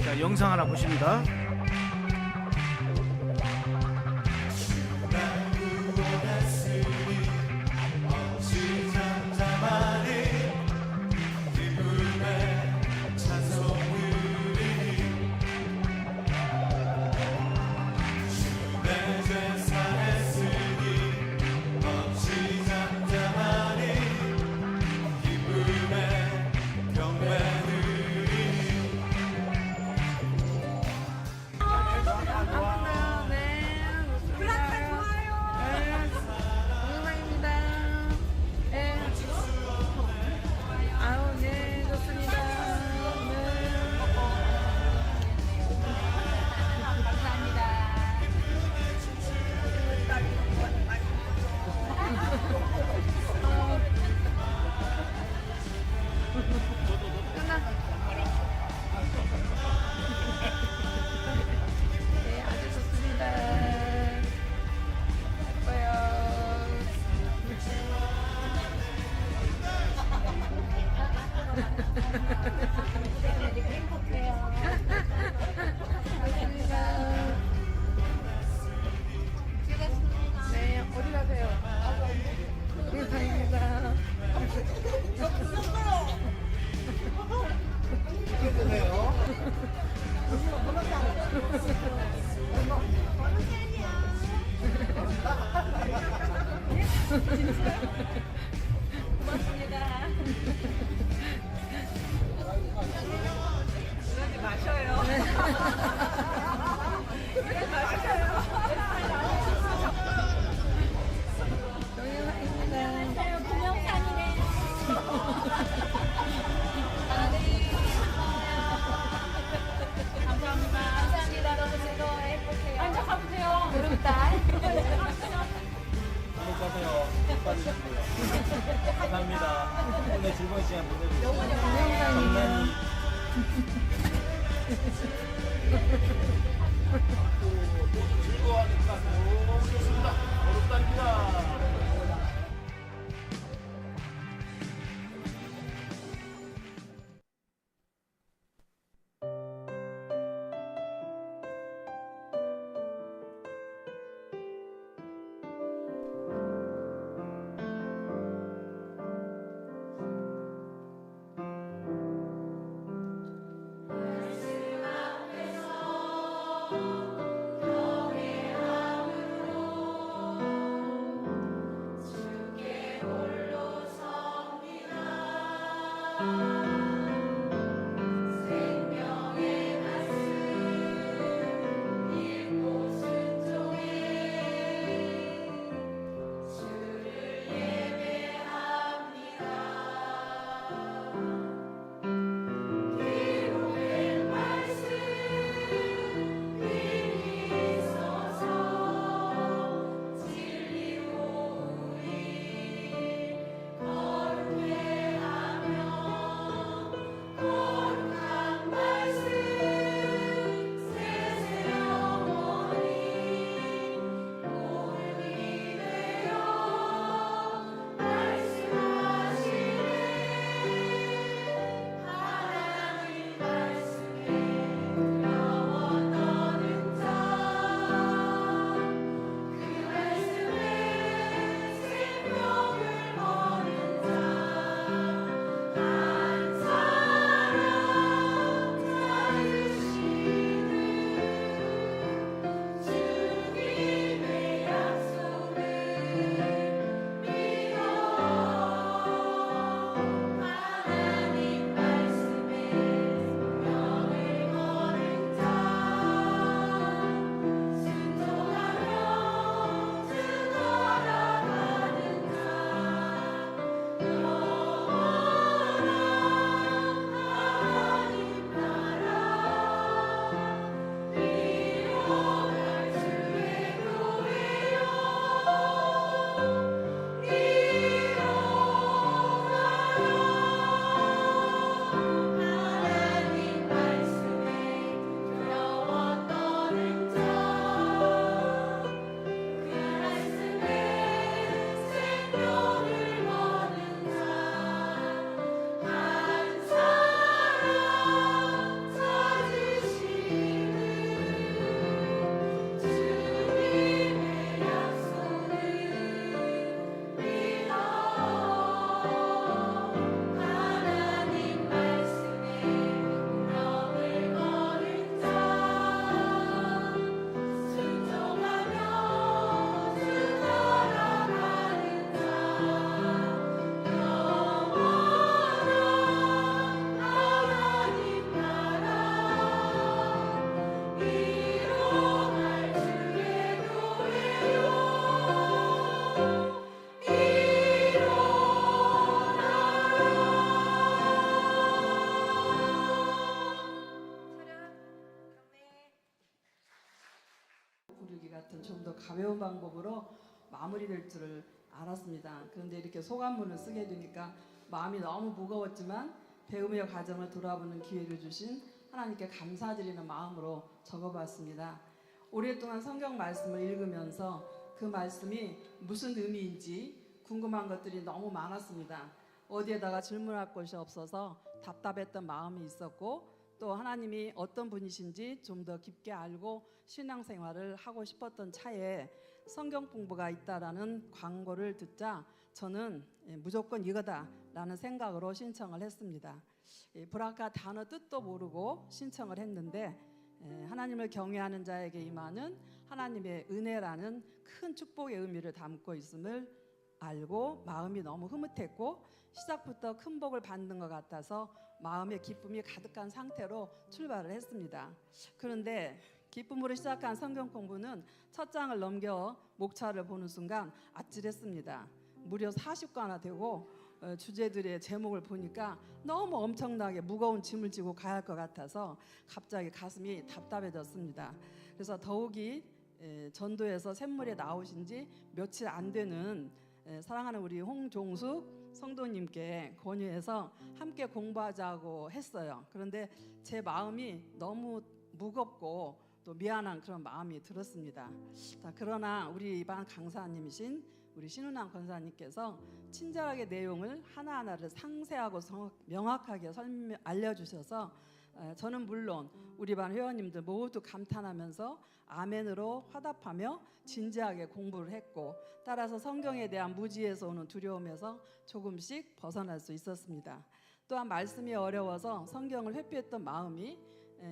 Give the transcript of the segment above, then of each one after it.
자, 영상 하나 보십니다. 네, 어디 가세요? 네, 다행입니다. 고맙습니다. 그러지 마셔요. 그러지 마셔요. 동영상입니다. 동영상이네. 감사합니다. 감사합니다. 너무 즐거워요. 행복해요. 앉아 가보세요. 부럽다. 행복하세요. 감사합니다. 오늘 즐거운 시간 보내주세요. 동영상이에요. 즐거워하니까 너무 좋습니다. 어렵답니다. 말씀 앞에서 같은 좀 더 가벼운 방법으로 마무리될 줄을 알았습니다. 그런데 이렇게 소감문을 쓰게 되니까 마음이 너무 무거웠지만 배움의 과정을 돌아보는 기회를 주신 하나님께 감사드리는 마음으로 적어봤습니다. 오랫동안 성경 말씀을 읽으면서 그 말씀이 무슨 의미인지 궁금한 것들이 너무 많았습니다. 어디에다가 질문할 곳이 없어서 답답했던 마음이 있었고, 또 하나님이 어떤 분이신지 좀 더 깊게 알고 신앙생활을 하고 싶었던 차에 성경 공부가 있다라는 광고를 듣자 저는 무조건 이거다라는 생각으로 신청을 했습니다. 브라카 단어 뜻도 모르고 신청을 했는데 하나님을 경외하는 자에게 임하는 하나님의 은혜라는 큰 축복의 의미를 담고 있음을 알고 마음이 너무 흐뭇했고 시작부터 큰 복을 받는 것 같아서 마음의 기쁨이 가득한 상태로 출발을 했습니다. 그런데 기쁨으로 시작한 성경 공부는 첫 장을 넘겨 목차를 보는 순간 아찔했습니다. 무려 40과나 되고 주제들의 제목을 보니까 너무 엄청나게 무거운 짐을 지고 가야 할 것 같아서 갑자기 가슴이 답답해졌습니다. 그래서 더욱이 전도에서 샘물에 나오신 지 며칠 안 되는 사랑하는 우리 홍종숙 성도님께 권유해서 함께 공부하자고 했어요. 그런데 제 마음이 너무 무겁고 또 미안한 그런 마음이 들었습니다. 자, 그러나 우리 반 강사님이신 우리 신은왕 권사님께서 친절하게 내용을 하나하나를 상세하고 명확하게 알려주셔서 저는 물론 우리 반 회원님들 모두 감탄하면서 아멘으로 화답하며 진지하게 공부를 했고, 따라서 성경에 대한 무지에서 오는 두려움에서 조금씩 벗어날 수 있었습니다. 또한 말씀이 어려워서 성경을 회피했던 마음이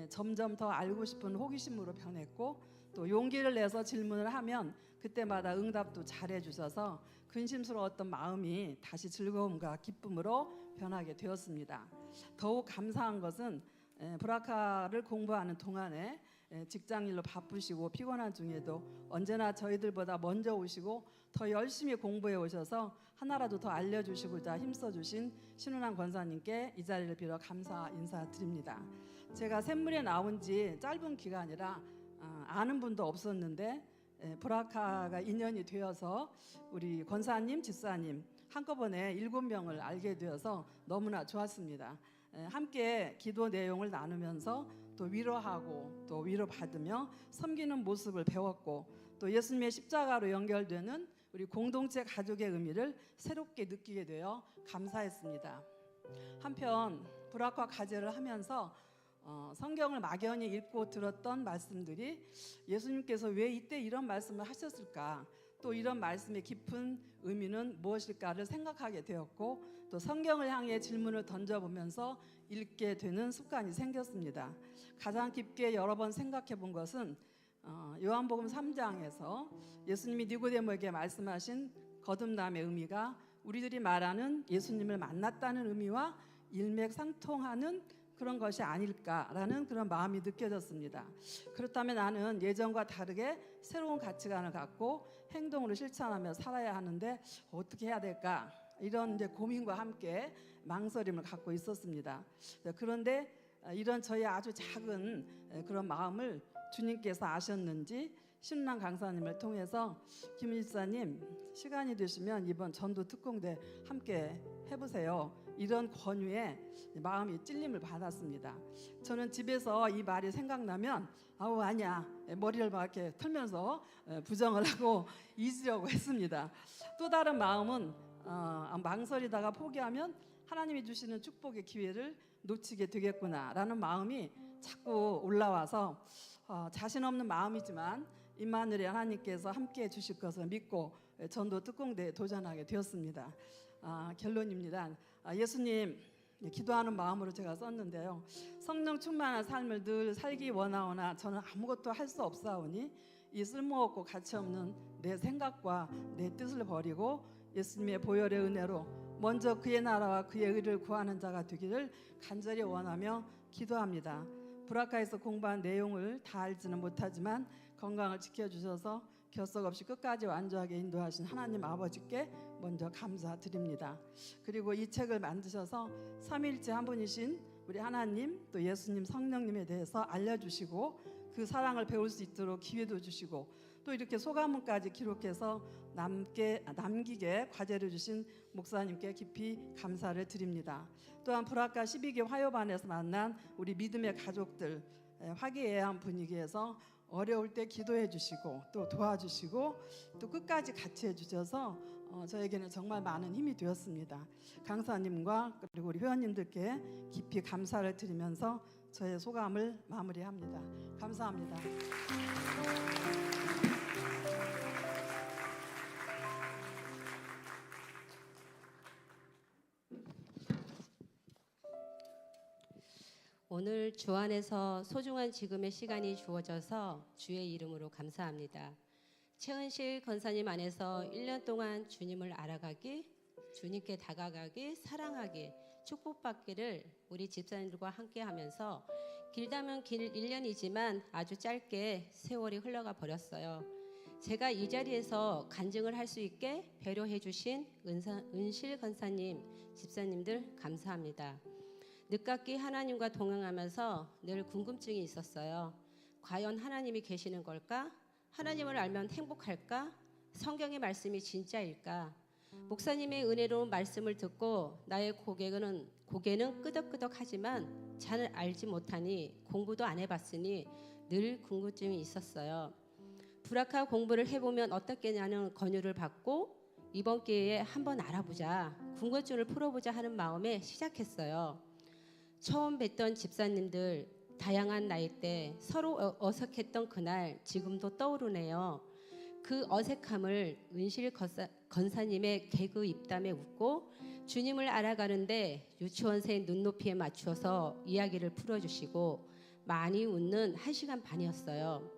점점 더 알고 싶은 호기심으로 변했고, 또 용기를 내서 질문을 하면 그때마다 응답도 잘해 주셔서 근심스러웠던 마음이 다시 즐거움과 기쁨으로 변하게 되었습니다. 더욱 감사한 것은 브라카를 공부하는 동안에 직장일로 바쁘시고 피곤한 중에도 언제나 저희들보다 먼저 오시고 더 열심히 공부해 오셔서 하나라도 더 알려주시고자 힘써주신 신은왕 권사님께 이 자리를 빌어 감사 인사드립니다. 제가 샘물에 나온 지 짧은 기간이라 아는 분도 없었는데 브라카가 인연이 되어서 우리 권사님, 집사님 한꺼번에 7명을 알게 되어서 너무나 좋았습니다. 함께 기도 내용을 나누면서 또 위로하고 또 위로받으며 섬기는 모습을 배웠고, 또 예수님의 십자가로 연결되는 우리 공동체 가족의 의미를 새롭게 느끼게 되어 감사했습니다. 한편 불학과 과제를 하면서 성경을 막연히 읽고 들었던 말씀들이 예수님께서 왜 이때 이런 말씀을 하셨을까, 또 이런 말씀의 깊은 의미는 무엇일까를 생각하게 되었고, 또 성경을 향해 질문을 던져보면서 읽게 되는 습관이 생겼습니다. 가장 깊게 여러 번 생각해 본 것은 요한복음 3장에서 예수님이 니고데모에게 말씀하신 거듭남의 의미가 우리들이 말하는 예수님을 만났다는 의미와 일맥상통하는 그런 것이 아닐까라는 그런 마음이 느껴졌습니다. 그렇다면 나는 예전과 다르게 새로운 가치관을 갖고 행동으로 실천하며 살아야 하는데 어떻게 해야 될까? 이런 이제 고민과 함께 망설임을 갖고 있었습니다. 그런데 이런 저의 아주 작은 그런 마음을 주님께서 아셨는지 신은왕 강사님을 통해서 김 일사님 시간이 되시면 이번 전도 특공대 함께 해보세요, 이런 권유에 마음이 찔림을 받았습니다. 저는 집에서 이 말이 생각나면 아우 아니야 머리를 막 이렇게 털면서 부정을 하고 잊으려고 했습니다. 또 다른 마음은 망설이다가 포기하면 하나님이 주시는 축복의 기회를 놓치게 되겠구나라는 마음이 자꾸 올라와서 자신 없는 마음이지만 임마누엘 하나님께서 함께해 주실 것을 믿고 전도 특공대에 도전하게 되었습니다. 결론입니다. 예수님 기도하는 마음으로 제가 썼는데요. 성령 충만한 삶을 늘 살기 원하오나 저는 아무것도 할 수 없사오니 이 쓸모없고 가치없는 내 생각과 내 뜻을 버리고 예수님의 보혈의 은혜로 먼저 그의 나라와 그의 의를 구하는 자가 되기를 간절히 원하며 기도합니다. 브라카에서 공부한 내용을 다 알지는 못하지만 건강을 지켜주셔서 결석 없이 끝까지 완전하게 인도하신 하나님 아버지께 먼저 감사드립니다. 그리고 이 책을 만드셔서 삼위일체 한 분이신 우리 하나님 또 예수님 성령님에 대해서 알려주시고 그 사랑을 배울 수 있도록 기회도 주시고 또 이렇게 소감문까지 기록해서 남기게 과제를 주신 목사님께 깊이 감사를 드립니다. 또한 불학과 12기 화요반에서 만난 우리 믿음의 가족들, 화기애애한 분위기에서 어려울 때 기도해 주시고 또 도와주시고 또 끝까지 같이 해주셔서 저에게는 정말 많은 힘이 되었습니다. 강사님과 그리고 우리 회원님들께 깊이 감사를 드리면서 저의 소감을 마무리합니다. 감사합니다. 오늘 주 안에서 소중한 지금의 시간이 주어져서 주의 이름으로 감사합니다. 최은실 권사님 안에서 1년 동안 주님을 알아가기, 주님께 다가가기, 사랑하기, 축복받기를 우리 집사님들과 함께 하면서 길다면 길 1년이지만 아주 짧게 세월이 흘러가 버렸어요. 제가 이 자리에서 간증을 할 수 있게 배려해 주신 은실 권사님, 집사님들 감사합니다. 늦깎이 하나님과 동행하면서 늘 궁금증이 있었어요. 과연 하나님이 계시는 걸까? 하나님을 알면 행복할까? 성경의 말씀이 진짜일까? 목사님의 은혜로운 말씀을 듣고 나의 고개는 끄덕끄덕하지만 잘 알지 못하니 공부도 안 해봤으니 늘 궁금증이 있었어요. 불학과 공부를 해보면 어떻겠냐는 권유를 받고 이번 기회에 한번 알아보자, 궁금증을 풀어보자 하는 마음에 시작했어요. 처음 뵀던 집사님들, 다양한 나이대 서로 어색했던 그날 지금도 떠오르네요. 그 어색함을 은실 권사님의 개그 입담에 웃고 주님을 알아가는데 유치원생 눈높이에 맞추어서 이야기를 풀어주시고 많이 웃는 1시간 반이었어요.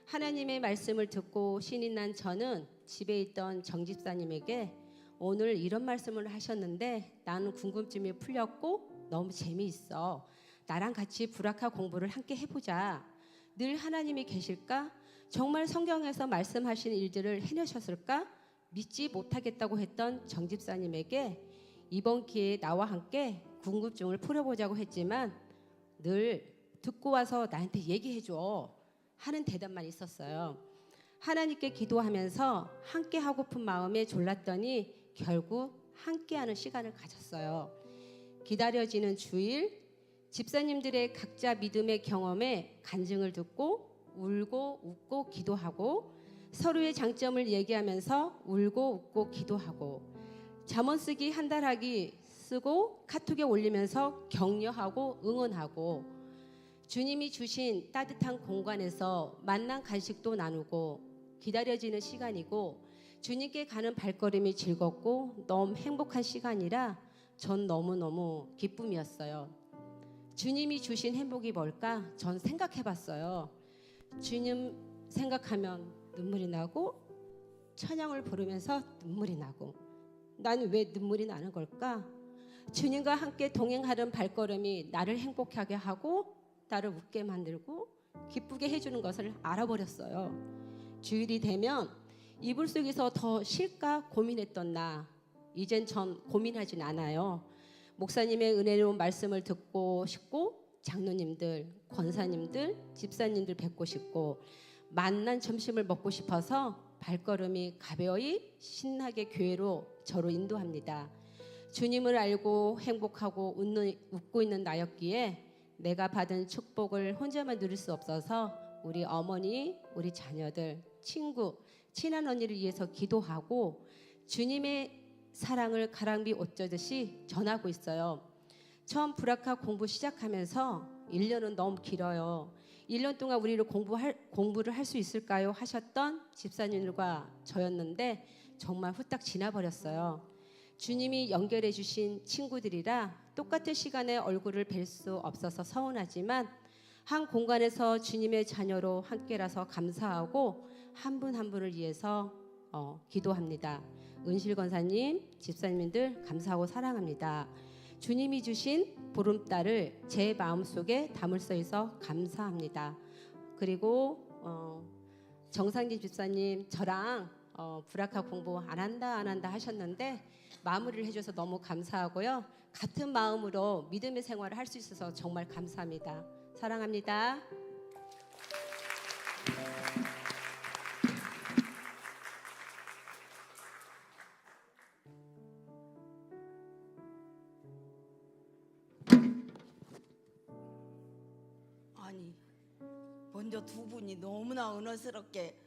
하나님의 말씀을 듣고 신이 난 저는 집에 있던 정 집사님에게 오늘 이런 말씀을 하셨는데 나는 궁금증이 풀렸고 너무 재미있어. 나랑 같이 불학과 공부를 함께 해보자. 늘 하나님이 계실까? 정말 성경에서 말씀하신 일들을 해내셨을까? 믿지 못하겠다고 했던 정 집사님에게 이번 기회에 나와 함께 궁금증을 풀어보자고 했지만 늘 듣고 와서 나한테 얘기해줘 하는 대답만 있었어요. 하나님께 기도하면서 함께 하고픈 마음에 졸랐더니 결국 함께하는 시간을 가졌어요. 기다려지는 주일, 집사님들의 각자 믿음의 경험에 간증을 듣고 울고 웃고 기도하고 서로의 장점을 얘기하면서 울고 웃고 기도하고 잠언 쓰기 한 달 하기 쓰고 카톡에 올리면서 격려하고 응원하고 주님이 주신 따뜻한 공간에서 만난 간식도 나누고 기다려지는 시간이고 주님께 가는 발걸음이 즐겁고 너무 행복한 시간이라 전 너무너무 기쁨이었어요. 주님이 주신 행복이 뭘까? 전 생각해봤어요. 주님 생각하면 눈물이 나고 찬양을 부르면서 눈물이 나고 난 왜 눈물이 나는 걸까? 주님과 함께 동행하는 발걸음이 나를 행복하게 하고 나를 웃게 만들고 기쁘게 해주는 것을 알아버렸어요. 주일이 되면 이불 속에서 더 쉴까 고민했던 나 이젠 전 고민하진 않아요. 목사님의 은혜로운 말씀을 듣고 싶고 장로님들, 권사님들, 집사님들 뵙고 싶고 만난 점심을 먹고 싶어서 발걸음이 가벼이 신나게 교회로 저로 인도합니다. 주님을 알고 행복하고 웃고 있는 나였기에 내가 받은 축복을 혼자만 누릴 수 없어서 우리 어머니, 우리 자녀들, 친구, 친한 언니를 위해서 기도하고 주님의 사랑을 가랑비 옷젖듯이 전하고 있어요. 처음 불학과 공부 시작하면서 1년은 너무 길어요. 1년 동안 우리를 공부를 할 수 있을까요? 하셨던 집사님들과 저였는데 정말 후딱 지나버렸어요. 주님이 연결해 주신 친구들이라 똑같은 시간에 얼굴을 뵐 수 없어서 서운하지만 한 공간에서 주님의 자녀로 함께라서 감사하고 한 분 한 분을 위해서 기도합니다. 은실 권사님, 집사님들 감사하고 사랑합니다. 주님이 주신 보름달을 제 마음속에 담을 수 있어 감사합니다. 그리고 정상진 집사님 저랑 불학과 공부 안 한다 하셨는데 마무리를 해줘서 너무 감사하고요. 같은 마음으로 믿음의 생활을 할 수 있어서 정말 감사합니다. 사랑합니다. 아니 먼저 두 분이 너무나 은혜스럽게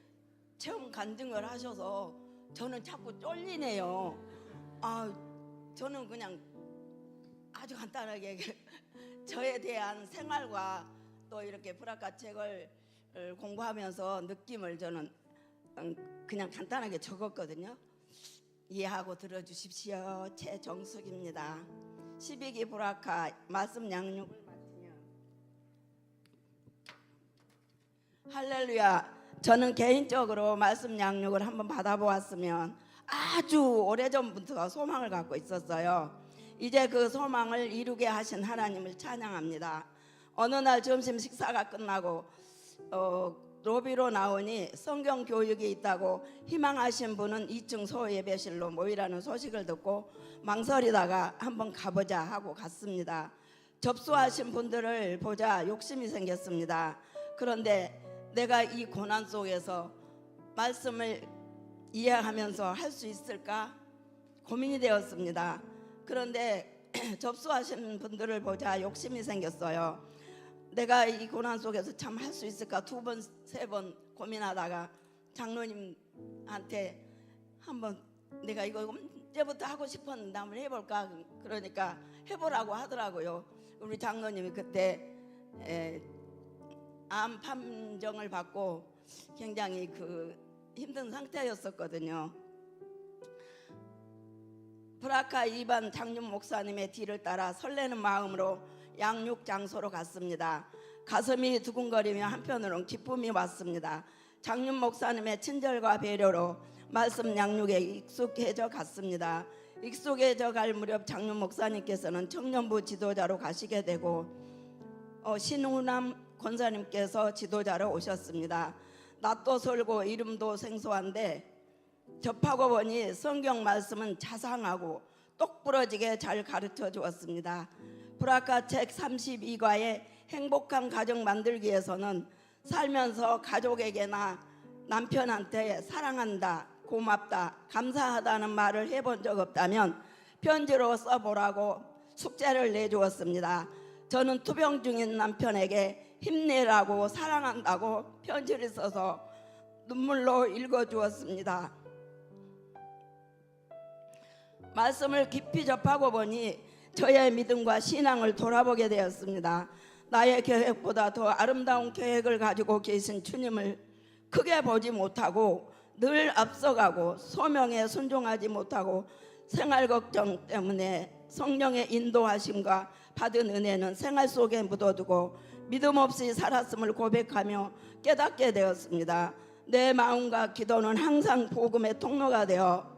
체험 간증을 하셔서 저는 자꾸 쫄리네요. 저는 그냥 아주 간단하게 저에 대한 생활과 또 이렇게 브라카 책을 공부하면서 느낌을 저는 그냥 간단하게 적었거든요. 이해하고 들어주십시오. 최정숙입니다. 12기 브라카 말씀 양육을 맡으며 할렐루야. 저는 개인적으로 말씀 양육을 한번 받아보았으면 아주 오래전부터 소망을 갖고 있었어요. 이제 그 소망을 이루게 하신 하나님을 찬양합니다. 어느 날 점심 식사가 끝나고 로비로 나오니 성경 교육이 있다고 희망하신 분은 2층 소예배실로 모이라는 소식을 듣고 망설이다가 한번 가보자 하고 갔습니다. 접수하신 분들을 보자 욕심이 생겼습니다. 그런데 내가 이 고난 속에서 말씀을 이해하면서 할 수 있을까 고민이 되었습니다. 그런데 접수하신 분들을 보자 욕심이 생겼어요. 내가 이 고난 속에서 참 할 수 있을까 두 번, 세 번 고민하다가 장로님한테 한번 내가 이거 언제부터 하고 싶었는데 한번 해볼까 그러니까 해보라고 하더라고요. 우리 장로님이 그때 암 판정을 받고 굉장히 힘든 상태였었거든요. 브라카 2반 장윤 목사님의 뒤를 따라 설레는 마음으로 양육 장소로 갔습니다. 가슴이 두근거리며 한편으로는 기쁨이 왔습니다. 장윤 목사님의 친절과 배려로 말씀 양육에 익숙해져 갔습니다. 익숙해져 갈 무렵 장윤 목사님께서는 청년부 지도자로 가시게 되고 신우남 권사님께서 지도자로 오셨습니다. 낯도 설고 이름도 생소한데 접하고 보니 성경 말씀은 자상하고 똑부러지게 잘 가르쳐 주었습니다. 브라카 책 32과의 행복한 가정 만들기에서는 살면서 가족에게나 남편한테 사랑한다, 고맙다, 감사하다는 말을 해본 적 없다면 편지로 써보라고 숙제를 내주었습니다. 저는 투병 중인 남편에게 힘내라고 사랑한다고 편지를 써서 눈물로 읽어주었습니다. 말씀을 깊이 접하고 보니 저의 믿음과 신앙을 돌아보게 되었습니다. 나의 계획보다 더 아름다운 계획을 가지고 계신 주님을 크게 보지 못하고 늘 앞서가고 소명에 순종하지 못하고 생활 걱정 때문에 성령의 인도하심과 받은 은혜는 생활 속에 묻어두고 믿음 없이 살았음을 고백하며 깨닫게 되었습니다. 내 마음과 기도는 항상 복음의 통로가 되어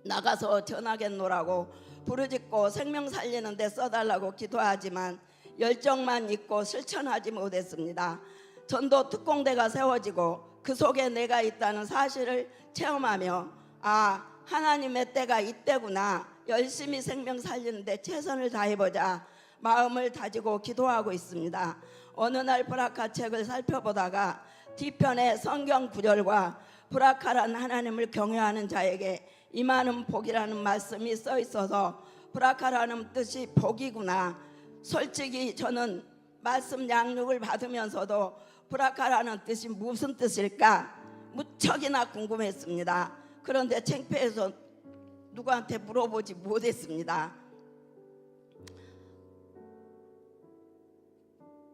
나가서 전하겠노라고 부르짖고 생명 살리는 데 써달라고 기도하지만 열정만 있고 실천하지 못했습니다. 전도 특공대가 세워지고 그 속에 내가 있다는 사실을 체험하며 하나님의 때가 이때구나, 열심히 생명 살리는 데 최선을 다해보자 마음을 다지고 기도하고 있습니다. 어느 날 브라카 책을 살펴보다가 뒤편에 성경 구절과 브라카란 하나님을 경외하는 자에게 임하는 복이라는 말씀이 써 있어서 브라카라는 뜻이 복이구나. 솔직히 저는 말씀 양육을 받으면서도 브라카라는 뜻이 무슨 뜻일까 무척이나 궁금했습니다. 그런데 창피해서 누구한테 물어보지 못했습니다.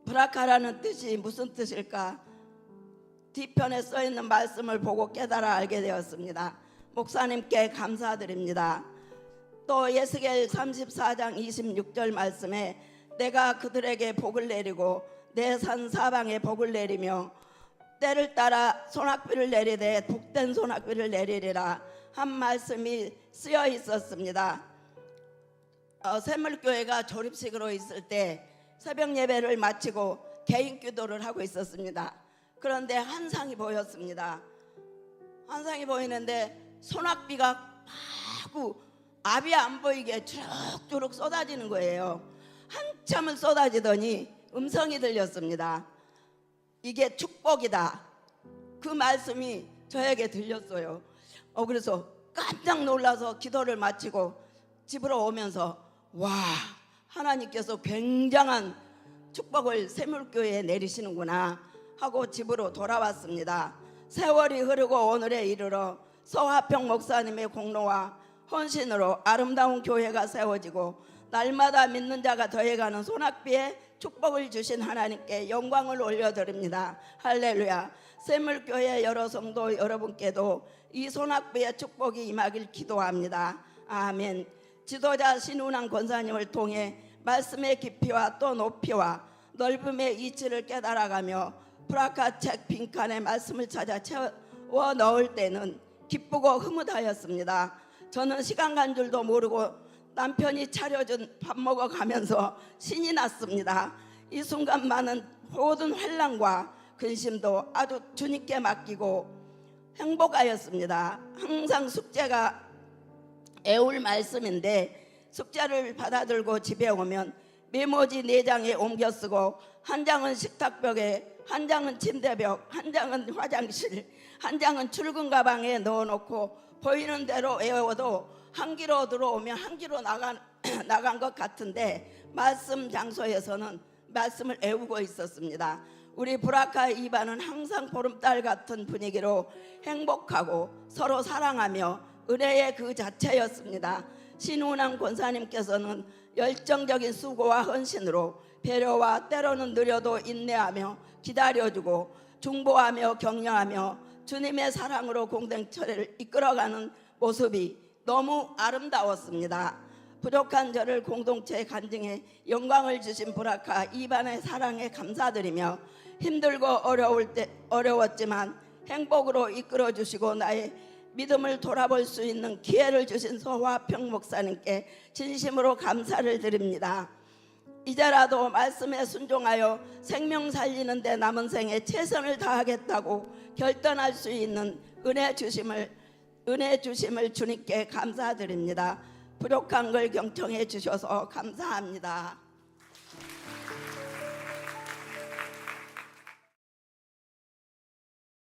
브라카라는 뜻이 무슨 뜻일까 뒤편에 써있는 말씀을 보고 깨달아 알게 되었습니다. 목사님께 감사드립니다. 또 예스겔 34장 26절 말씀에 내가 그들에게 복을 내리고 내 산 사방에 복을 내리며 때를 따라 소낙비를 내리되 복된 소낙비를 내리리라 한 말씀이 쓰여 있었습니다. 샘물교회가 조립식으로 있을 때 새벽 예배를 마치고 개인 기도를 하고 있었습니다. 그런데 한상이 보였습니다. 한상이 보이는데 소낙비가 마구 압이 안 보이게 주룩주룩 쏟아지는 거예요. 한참을 쏟아지더니 음성이 들렸습니다. 이게 축복이다. 그 말씀이 저에게 들렸어요. 그래서 깜짝 놀라서 기도를 마치고 집으로 오면서 와, 하나님께서 굉장한 축복을 샘물교회에 내리시는구나 하고 집으로 돌아왔습니다. 세월이 흐르고 오늘에 이르러 서화평 목사님의 공로와 헌신으로 아름다운 교회가 세워지고 날마다 믿는 자가 더해가는 소낙비에 축복을 주신 하나님께 영광을 올려드립니다. 할렐루야. 샘물교회 여러 성도 여러분께도 이 소낙비의 축복이 임하길 기도합니다. 아멘. 지도자 신운항 권사님을 통해 말씀의 깊이와 또 높이와 넓음의 이치를 깨달아가며 브라카 책 빈칸에 말씀을 찾아 채워 넣을 때는 기쁘고 흐뭇하였습니다. 저는 시간 간 줄도 모르고 남편이 차려준 밥 먹어가면서 신이 났습니다. 이 순간만은 모든 환난과 근심도 아주 주님께 맡기고 행복하였습니다. 항상 숙제가 애울 말씀인데 숙제를 받아들고 집에 오면 메모지 4장에 옮겨 쓰고 한 장은 식탁벽에, 한 장은 침대벽, 한 장은 화장실, 한 장은 출근 가방에 넣어놓고 보이는 대로 외워도 한 기로 들어오면 한 기로 나간 것 같은데 말씀 장소에서는 말씀을 외우고 있었습니다. 우리 브라카 이반은 항상 보름달 같은 분위기로 행복하고 서로 사랑하며 은혜의 그 자체였습니다. 신운항 권사님께서는 열정적인 수고와 헌신으로 배려와 때로는 느려도 인내하며 기다려주고 중보하며 격려하며 주님의 사랑으로 공동체를 이끌어가는 모습이 너무 아름다웠습니다. 부족한 저를 공동체 간증에 영광을 주신 브라카 이반의 사랑에 감사드리며 힘들고 어려웠지만 행복으로 이끌어 주시고 나의 믿음을 돌아볼 수 있는 기회를 주신 서화평 목사님께 진심으로 감사를 드립니다. 이제라도 말씀에 순종하여 생명 살리는 데 남은 생에 최선을 다하겠다고 결단할 수 있는 은혜 주심을 주님께 감사드립니다. 부족한 걸 경청해 주셔서 감사합니다.